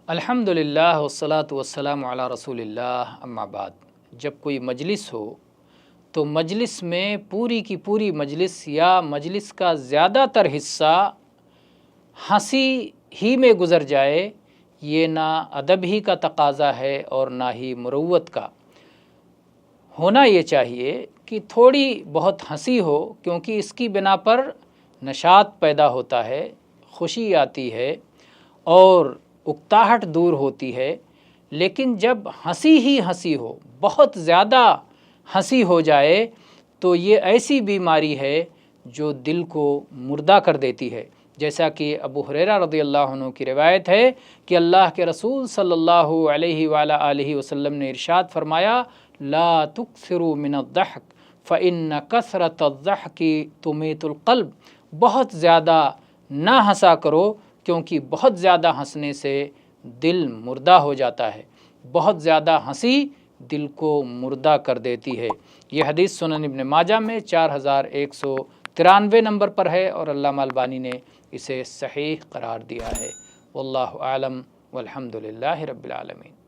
الحمدللہ والصلاۃ والسلام علی رسول اللہ اما بعد۔ جب کوئی مجلس ہو تو مجلس میں پوری کی پوری مجلس یا مجلس کا زیادہ تر حصہ ہنسی ہی میں گزر جائے، یہ نہ ادب ہی کا تقاضا ہے اور نہ ہی مروت کا۔ ہونا یہ چاہیے کہ تھوڑی بہت ہنسی ہو، کیونکہ اس کی بنا پر نشاط پیدا ہوتا ہے، خوشی آتی ہے اور اکتاہٹ دور ہوتی ہے۔ لیکن جب ہنسی ہی ہنسی ہو، بہت زیادہ ہنسی ہو جائے تو یہ ایسی بیماری ہے جو دل کو مردہ کر دیتی ہے۔ جیسا کہ ابو ہریرہ رضی اللہ عنہ کی روایت ہے کہ اللہ کے رسول صلی اللہ علیہ وآلہ وسلم نے ارشاد فرمایا، لا تکثروا من الضحک فإن کثرۃ الضحک تمیت القلب۔ بہت زیادہ نہ ہنسا کرو، کیونکہ بہت زیادہ ہنسنے سے دل مردہ ہو جاتا ہے۔ بہت زیادہ ہنسی دل کو مردہ کر دیتی ہے۔ یہ حدیث سنن ابن ماجہ میں 4193 نمبر پر ہے اور علامہ البانی نے اسے صحیح قرار دیا ہے۔ واللہ اعلم والحمد للہ رب العالمین۔